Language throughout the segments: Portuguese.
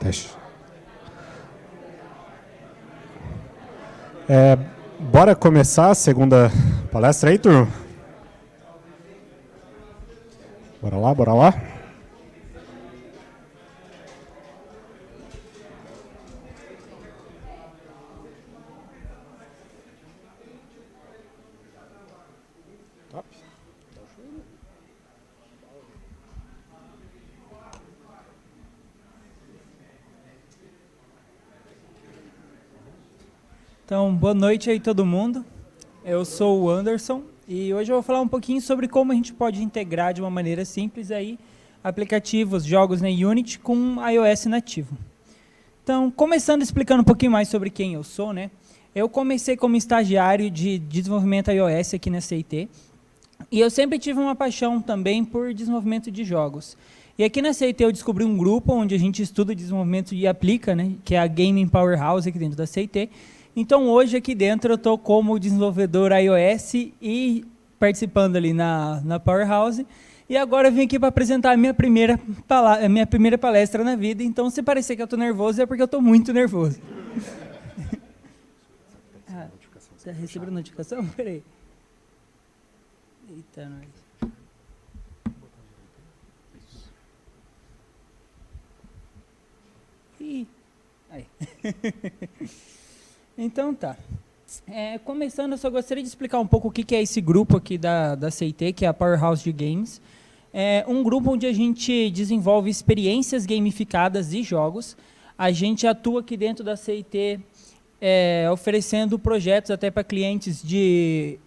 Teste. Bora começar a segunda palestra aí, turma? Bora lá, bora lá. Então, boa noite aí todo mundo. Eu sou o Anderson e hoje eu vou falar um pouquinho sobre como a gente pode integrar de uma maneira simples aí aplicativos, jogos na Unity com iOS nativo. Então, começando explicando um pouquinho mais sobre quem eu sou, né? Eu comecei como estagiário de desenvolvimento iOS aqui na CIT e eu sempre tive uma paixão também por desenvolvimento de jogos. E aqui na CIT eu descobri um grupo onde a gente estuda desenvolvimento e aplica, né? Que é a Gaming Powerhouse aqui dentro da CIT. Então, hoje aqui dentro eu estou como desenvolvedor iOS e participando ali na Powerhouse. E agora eu vim aqui para apresentar a minha primeira palestra na vida. Então, se parecer que eu estou nervoso, é porque eu estou muito nervoso. Você recebeu notificação? Peraí. Eita, nós. Ih, aí. Então tá. Começando, eu só gostaria de explicar um pouco o que é esse grupo aqui da CIT, que é a Powerhouse de Games. É um grupo onde a gente desenvolve experiências gamificadas de jogos. A gente atua aqui dentro da CIT oferecendo projetos até para clientes de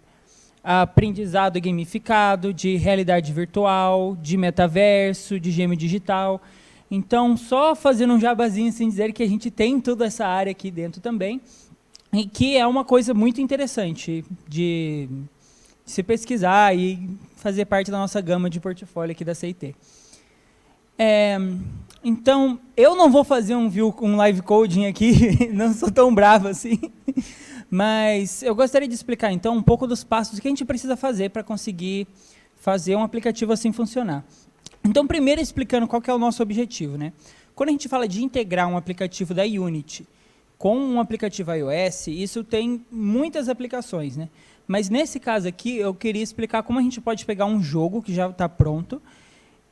aprendizado gamificado, de realidade virtual, de metaverso, de gêmeo digital. Então, só fazendo um jabazinho sem dizer que a gente tem toda essa área aqui dentro também. E que é uma coisa muito interessante de se pesquisar e fazer parte da nossa gama de portfólio aqui da CIT. Então, eu não vou fazer um live coding aqui, não sou tão bravo assim, mas eu gostaria de explicar, então, um pouco dos passos que a gente precisa fazer para conseguir fazer um aplicativo assim funcionar. Então, primeiro explicando qual que é o nosso objetivo, né? Quando a gente fala de integrar um aplicativo da Unity com um aplicativo iOS, isso tem muitas aplicações, né? Mas nesse caso aqui, eu queria explicar como a gente pode pegar um jogo que já está pronto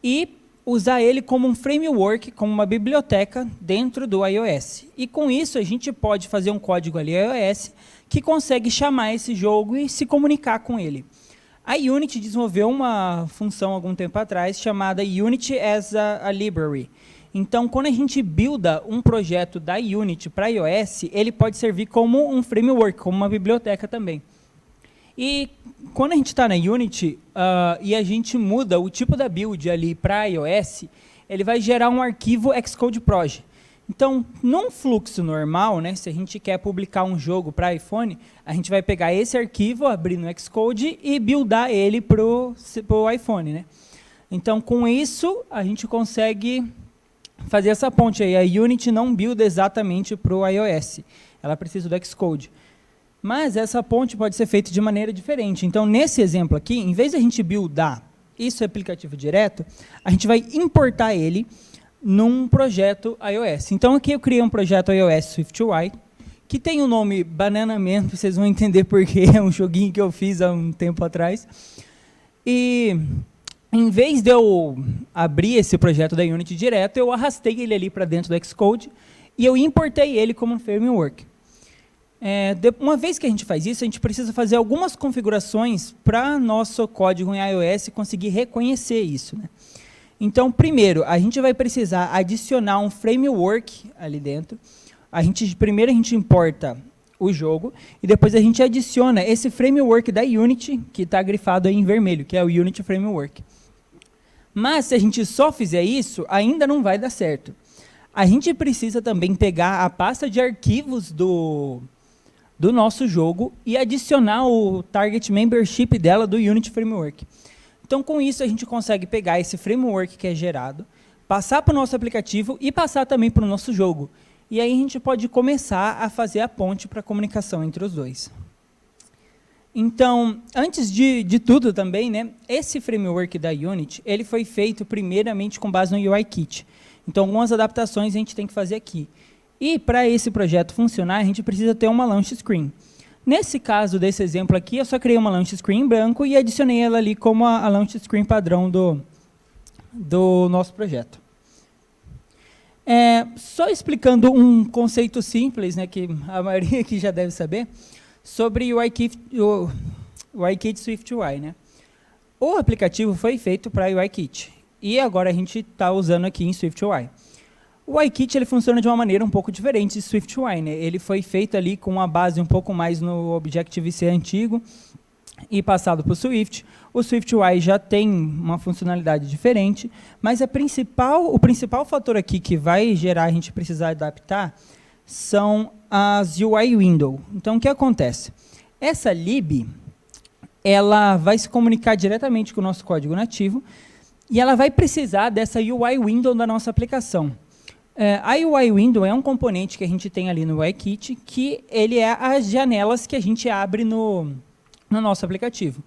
e usar ele como um framework, como uma biblioteca dentro do iOS. E com isso, a gente pode fazer um código ali iOS que consegue chamar esse jogo e se comunicar com ele. A Unity desenvolveu uma função algum tempo atrás chamada Unity as a Library. Então, quando a gente builda um projeto da Unity para iOS, ele pode servir como um framework, como uma biblioteca também. E quando a gente está na Unity e a gente muda o tipo da build ali para iOS, ele vai gerar um arquivo Xcode Project. Então, num fluxo normal, né, se a gente quer publicar um jogo para iPhone, a gente vai pegar esse arquivo, abrir no Xcode e buildar ele para o iPhone, né? Então, com isso, a gente consegue fazer essa ponte aí. A Unity não builda exatamente para o iOS. Ela precisa do Xcode. Mas essa ponte pode ser feita de maneira diferente. Então, nesse exemplo aqui, em vez de a gente buildar isso aplicativo direto, a gente vai importar ele num projeto iOS. Então, aqui eu criei um projeto iOS SwiftUI, que tem o nome Banana Man, vocês vão entender porque é um joguinho que eu fiz há um tempo atrás. E em vez de eu abrir esse projeto da Unity direto, eu arrastei ele ali para dentro do Xcode e eu importei ele como um framework. Uma vez que a gente faz isso, a gente precisa fazer algumas configurações para nosso código em iOS conseguir reconhecer isso, né? Então, primeiro, a gente vai precisar adicionar um framework ali dentro. Primeiro a gente importa o jogo, e depois a gente adiciona esse framework da Unity, que está grifado aí em vermelho, que é o Unity Framework. Mas, se a gente só fizer isso, ainda não vai dar certo. A gente precisa também pegar a pasta de arquivos do nosso jogo e adicionar o Target Membership dela do Unity Framework. Então, com isso, a gente consegue pegar esse framework que é gerado, passar para o nosso aplicativo e passar também para o nosso jogo. E aí a gente pode começar a fazer a ponte para a comunicação entre os dois. Então, antes de tudo também, né, esse framework da Unity, ele foi feito primeiramente com base no UIKit. Então, algumas adaptações a gente tem que fazer aqui. E, para esse projeto funcionar, a gente precisa ter uma launch screen. Nesse caso desse exemplo aqui, eu só criei uma launch screen em branco e adicionei ela ali como a launch screen padrão do nosso projeto. Só explicando um conceito simples, né, que a maioria aqui já deve saber, sobre o UIKit Swift UI. Né? O aplicativo foi feito para UIKit, e agora a gente está usando aqui em Swift UI. O UIKit ele funciona de uma maneira um pouco diferente de Swift UI. Né? Ele foi feito ali com uma base um pouco mais no Objective-C antigo e passado para o Swift. O Swift UI já tem uma funcionalidade diferente, mas o principal fator aqui que vai gerar a gente precisar adaptar são as UI Window. Então, o que acontece? Essa lib, ela vai se comunicar diretamente com o nosso código nativo e ela vai precisar dessa UI Window da nossa aplicação. A UI Window é um componente que a gente tem ali no UIKit, que ele é as janelas que a gente abre no nosso aplicativo.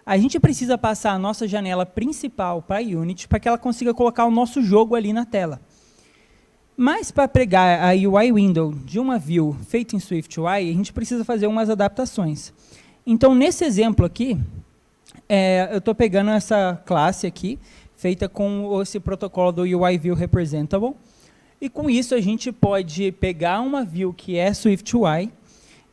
A gente precisa passar a nossa janela principal para a Unity para que ela consiga colocar o nosso jogo ali na tela. Mas para pegar a UI Window de uma view feita em Swift UI, a gente precisa fazer umas adaptações. Então, nesse exemplo aqui, eu estou pegando essa classe aqui, feita com esse protocolo do UI View Representable, e com isso a gente pode pegar uma view que é Swift UI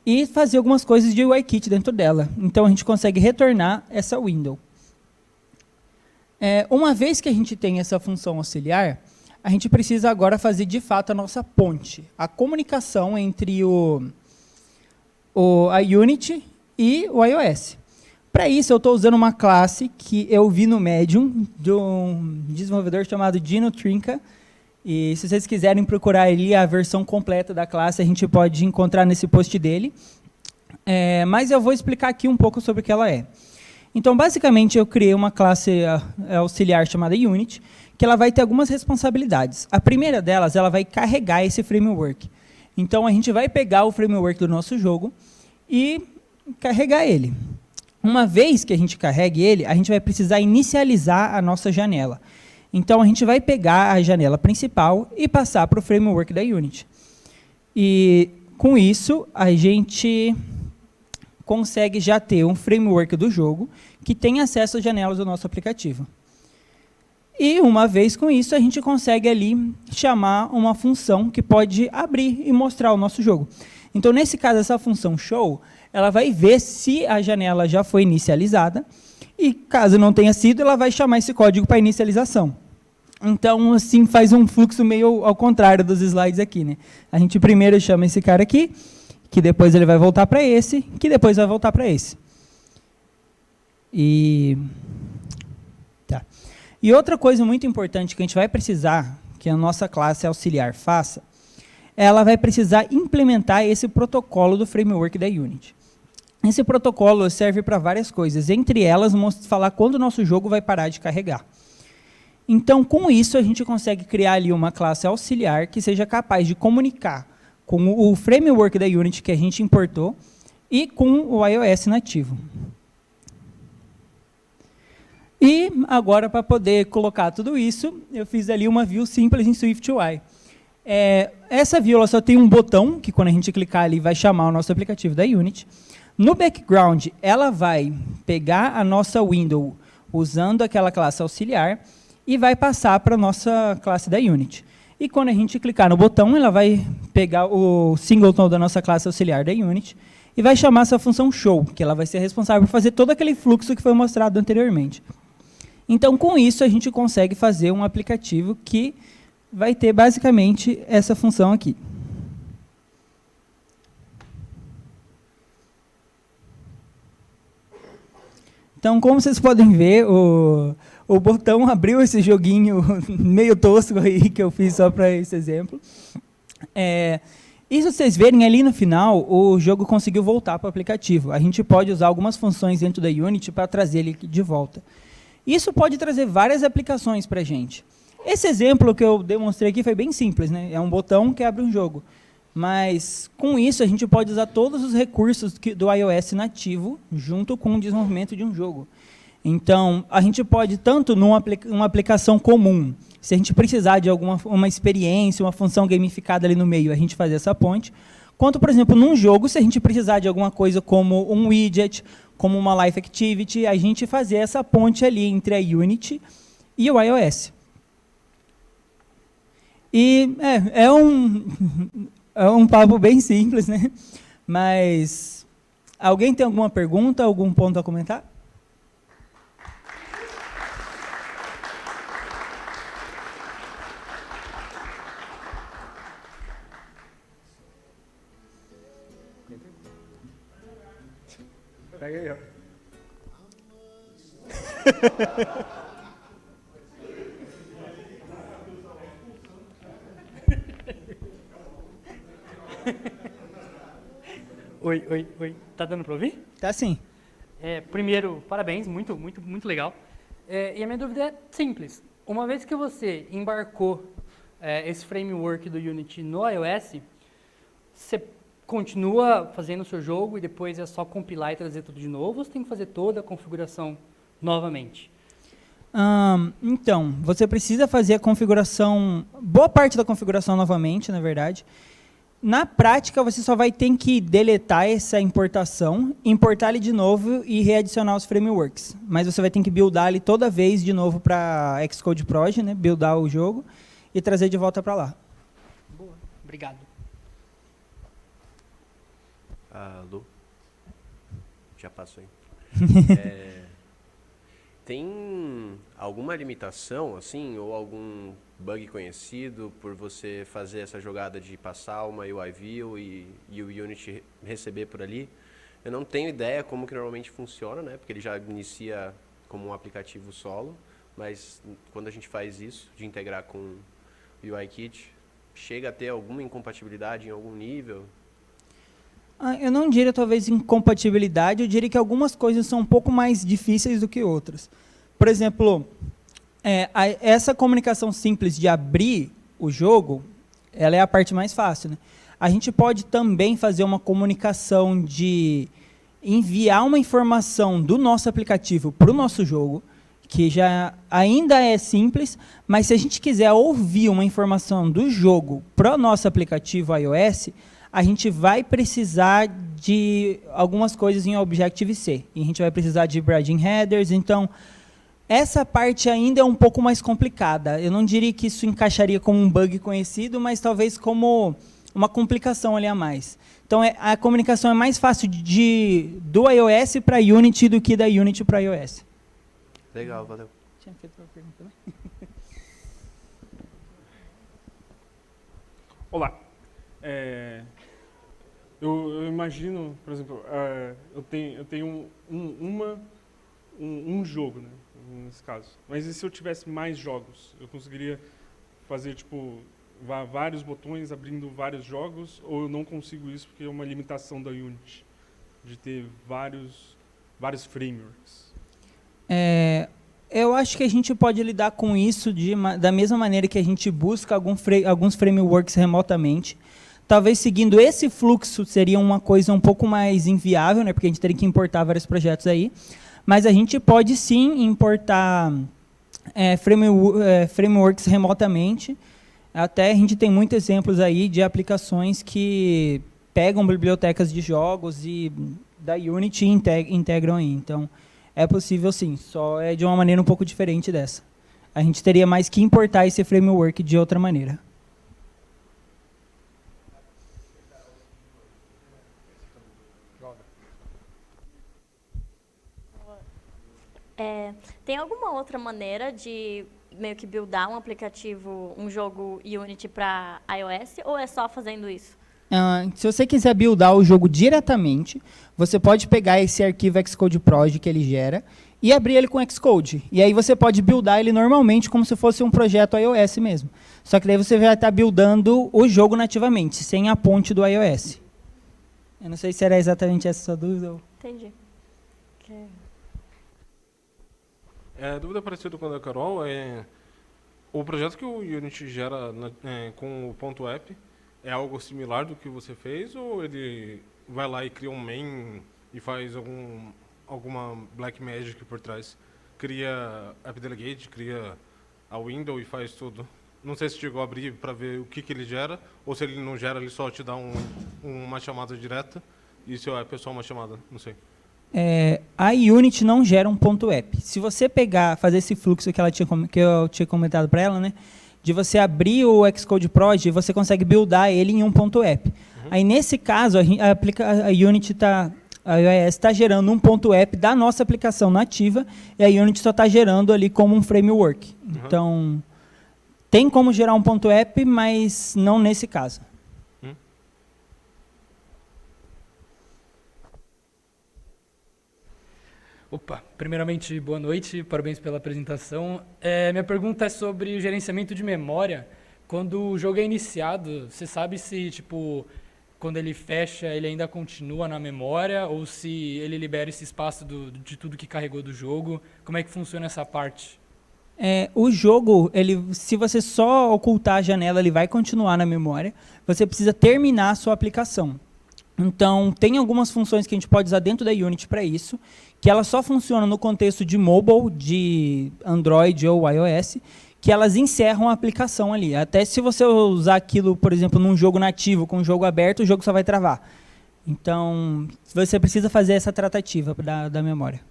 e fazer algumas coisas de UIKit dentro dela. Então, a gente consegue retornar essa window. Uma vez que a gente tem essa função auxiliar, a gente precisa agora fazer, de fato, a nossa ponte. A comunicação entre a Unity e o iOS. Para isso, eu estou usando uma classe que eu vi no Medium, de um desenvolvedor chamado Dino Trinca. E se vocês quiserem procurar ali a versão completa da classe, a gente pode encontrar nesse post dele. Mas eu vou explicar aqui um pouco sobre o que ela é. Então, basicamente, eu criei uma classe auxiliar chamada Unity, que ela vai ter algumas responsabilidades. A primeira delas, ela vai carregar esse framework. Então, a gente vai pegar o framework do nosso jogo e carregar ele. Uma vez que a gente carregue ele, a gente vai precisar inicializar a nossa janela. Então, a gente vai pegar a janela principal e passar para o framework da Unity. E, com isso, a gente consegue já ter um framework do jogo que tem acesso às janelas do nosso aplicativo. E, uma vez com isso, a gente consegue ali chamar uma função que pode abrir e mostrar o nosso jogo. Então, nesse caso, essa função show, ela vai ver se a janela já foi inicializada, e, caso não tenha sido, ela vai chamar esse código para inicialização. Então, assim, faz um fluxo meio ao contrário dos slides aqui. Né? A gente primeiro chama esse cara aqui, que depois ele vai voltar para esse, que depois vai voltar para esse. E outra coisa muito importante que a gente vai precisar, que a nossa classe auxiliar faça, ela vai precisar implementar esse protocolo do framework da Unity. Esse protocolo serve para várias coisas, entre elas, falar quando o nosso jogo vai parar de carregar. Então, com isso, a gente consegue criar ali uma classe auxiliar que seja capaz de comunicar com o framework da Unity que a gente importou e com o iOS nativo. E agora, para poder colocar tudo isso, eu fiz ali uma view simples em Swift UI. Essa view ela só tem um botão, que quando a gente clicar ali vai chamar o nosso aplicativo da Unity. No background, ela vai pegar a nossa window usando aquela classe auxiliar e vai passar para a nossa classe da Unity. E quando a gente clicar no botão, ela vai pegar o singleton da nossa classe auxiliar da Unity e vai chamar essa função show, que ela vai ser responsável por fazer todo aquele fluxo que foi mostrado anteriormente. Então, com isso, a gente consegue fazer um aplicativo que vai ter basicamente essa função aqui. Então, como vocês podem ver, o botão abriu esse joguinho meio tosco aí que eu fiz só para esse exemplo. E se vocês verem ali no final, o jogo conseguiu voltar para o aplicativo. A gente pode usar algumas funções dentro da Unity para trazer ele de volta. Isso pode trazer várias aplicações para a gente. Esse exemplo que eu demonstrei aqui foi bem simples, né? É um botão que abre um jogo. Mas, com isso, a gente pode usar todos os recursos do iOS nativo junto com o desenvolvimento de um jogo. Então, a gente pode, tanto numa aplicação comum, se a gente precisar de uma experiência, uma função gamificada ali no meio, a gente fazer essa ponte, quanto, por exemplo, num jogo, se a gente precisar de alguma coisa como um widget, como uma Life Activity, a gente fazer essa ponte ali entre a Unity e o iOS. E é um papo bem simples, né? Mas alguém tem alguma pergunta, algum ponto a comentar? Pega aí, ó. Oi. Tá dando para ouvir? Tá sim. Primeiro, parabéns, muito legal. E a minha dúvida é simples. Uma vez que você embarcou esse framework do Unity no iOS, você continua fazendo o seu jogo e depois é só compilar e trazer tudo de novo, ou você tem que fazer toda a configuração novamente? Então, você precisa fazer a configuração, boa parte da configuração novamente, na verdade. Na prática, você só vai ter que deletar essa importação, importar ele de novo e readicionar os frameworks. Mas você vai ter que buildar ele toda vez de novo para Xcode Proj, né? Buildar o jogo e trazer de volta para lá. Boa, obrigado. Lu, já passou aí. Tem alguma limitação, assim, ou algum bug conhecido por você fazer essa jogada de passar uma UI View e o Unity receber por ali? Eu não tenho ideia como que normalmente funciona, né? Porque ele já inicia como um aplicativo solo, mas quando a gente faz isso, de integrar com o UIKit, chega a ter alguma incompatibilidade em algum nível? Eu não diria, talvez, incompatibilidade, eu diria que algumas coisas são um pouco mais difíceis do que outras. Por exemplo, essa comunicação simples de abrir o jogo, ela é a parte mais fácil, né? A gente pode também fazer uma comunicação de enviar uma informação do nosso aplicativo para o nosso jogo, que já ainda é simples, mas se a gente quiser ouvir uma informação do jogo para o nosso aplicativo iOS, a gente vai precisar de algumas coisas em Objective-C. E a gente vai precisar de branching headers. Então, essa parte ainda é um pouco mais complicada. Eu não diria que isso encaixaria como um bug conhecido, mas talvez como uma complicação ali a mais. Então, a comunicação é mais fácil do iOS para Unity do que da Unity para iOS. Legal, valeu. Tinha feito uma pergunta também? Olá. Eu imagino, por exemplo, eu tenho um jogo, né, nesse caso. Mas e se eu tivesse mais jogos? Eu conseguiria fazer, tipo, vários botões abrindo vários jogos? Ou eu não consigo isso porque é uma limitação da Unity, de ter vários frameworks? Eu acho que a gente pode lidar com isso da mesma maneira que a gente busca alguns frameworks remotamente. Talvez seguindo esse fluxo seria uma coisa um pouco mais inviável, né, porque a gente teria que importar vários projetos aí. Mas a gente pode sim importar frameworks remotamente. Até a gente tem muitos exemplos aí de aplicações que pegam bibliotecas de jogos e da Unity e integram aí. Então, é possível sim, só é de uma maneira um pouco diferente dessa. A gente teria mais que importar esse framework de outra maneira. Tem alguma outra maneira de meio que buildar um aplicativo, um jogo Unity para iOS, ou é só fazendo isso? Se você quiser buildar o jogo diretamente, você pode pegar esse arquivo Xcode Proj que ele gera e abrir ele com Xcode. E aí você pode buildar ele normalmente como se fosse um projeto iOS mesmo. Só que daí você vai estar buildando o jogo nativamente, sem a ponte do iOS. Eu não sei se era exatamente essa a sua dúvida. Entendi. A dúvida parecida com a da Carol é o projeto que o Unity gera com o ponto .app é algo similar do que você fez, ou ele vai lá e cria um main e faz alguma black magic por trás cria App Delegate, cria a window e faz tudo. Não sei se chegou a abrir para ver o que ele gera, ou se ele não gera, ele só te dá uma chamada direta, e se o app é só uma chamada, não sei. A Unity não gera um ponto app. Se você fazer esse fluxo que eu tinha comentado para ela, né, de você abrir o Xcode Proj, você consegue buildar ele em um ponto app. Aí, nesse caso, a Unity a iOS está gerando um ponto app da nossa aplicação nativa, e a Unity só está gerando ali como um framework. Então, tem como gerar um ponto app, mas não nesse caso. Opa, primeiramente, boa noite, parabéns pela apresentação. Minha pergunta é sobre o gerenciamento de memória. Quando o jogo é iniciado, você sabe se, tipo, quando ele fecha, ele ainda continua na memória, ou se ele libera esse espaço de tudo que carregou do jogo? Como é que funciona essa parte? O jogo, se você só ocultar a janela, ele vai continuar na memória. Você precisa terminar a sua aplicação. Então, tem algumas funções que a gente pode usar dentro da Unity para isso, que elas só funcionam no contexto de mobile, de Android ou iOS, que elas encerram a aplicação ali. Até se você usar aquilo, por exemplo, num jogo nativo, com um jogo aberto, o jogo só vai travar. Então, você precisa fazer essa tratativa da memória.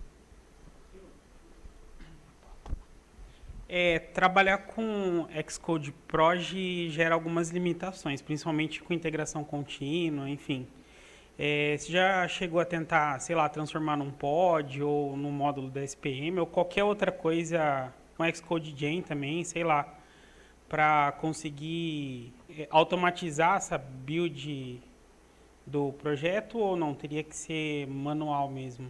Trabalhar com Xcode Proj gera algumas limitações, principalmente com integração contínua, enfim. Você já chegou a tentar, sei lá, transformar num pod ou num módulo da SPM ou qualquer outra coisa, com Xcode Gen também, sei lá, para conseguir automatizar essa build do projeto, ou não? Teria que ser manual mesmo?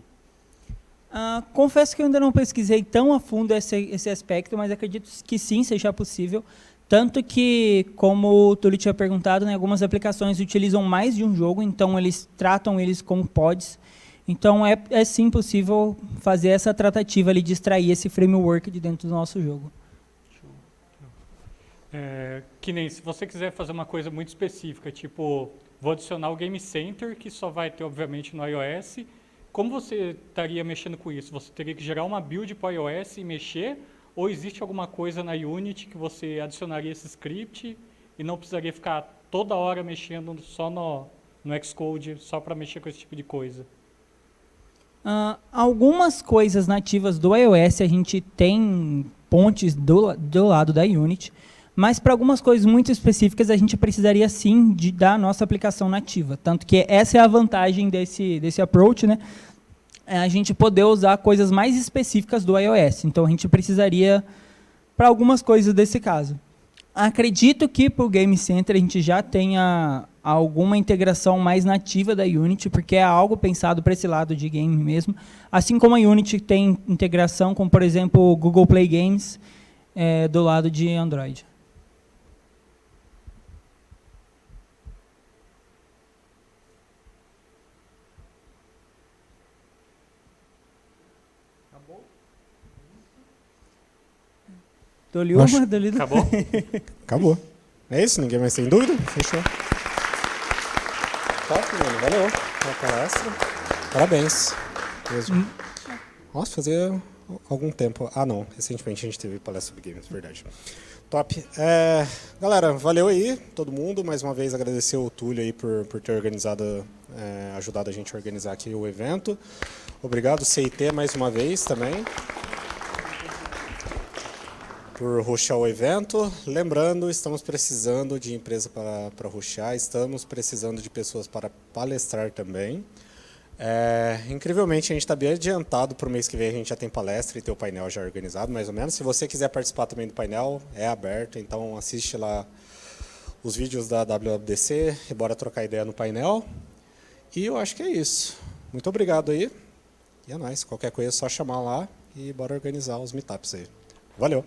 Confesso que eu ainda não pesquisei tão a fundo esse aspecto, mas acredito que sim, seja possível. Tanto que, como o Túlio tinha perguntado, né, algumas aplicações utilizam mais de um jogo, então eles tratam eles como pods. Então, é sim possível fazer essa tratativa ali de extrair esse framework de dentro do nosso jogo. Que nem se você quiser fazer uma coisa muito específica, tipo, vou adicionar o Game Center, que só vai ter, obviamente, no iOS. Como você estaria mexendo com isso? Você teria que gerar uma build para o iOS e mexer? Ou existe alguma coisa na Unity que você adicionaria esse script e não precisaria ficar toda hora mexendo só no Xcode, só para mexer com esse tipo de coisa? Algumas coisas nativas do iOS a gente tem pontes do lado da Unity, mas para algumas coisas muito específicas a gente precisaria sim da nossa aplicação nativa. Tanto que essa é a vantagem desse approach, né? A gente poder usar coisas mais específicas do iOS. Então, a gente precisaria para algumas coisas desse caso. Acredito que para o Game Center a gente já tenha alguma integração mais nativa da Unity, porque é algo pensado para esse lado de game mesmo. Assim como a Unity tem integração com, por exemplo, o Google Play Games do lado de Android. Acabou? Acabou. É isso? Ninguém mais tem dúvida? Fechou. Top, mano. Valeu pela palestra. Parabéns. Mesmo. Nossa, fazia algum tempo. Não. Recentemente a gente teve palestra sobre games, verdade. Top. Galera, valeu aí, todo mundo. Mais uma vez agradecer o Túlio aí por ter organizado, ajudado a gente a organizar aqui o evento. Obrigado, CIT, mais uma vez também, por hostear o evento. Lembrando, estamos precisando de empresa para hostear, estamos precisando de pessoas para palestrar também. Incrivelmente, a gente está bem adiantado para o mês que vem, a gente já tem palestra e tem o painel já organizado, mais ou menos. Se você quiser participar também do painel, é aberto, então assiste lá os vídeos da WWDC e bora trocar ideia no painel. E eu acho que é isso. Muito obrigado aí. E é nóis. Qualquer coisa é só chamar lá e bora organizar os meetups aí. Valeu!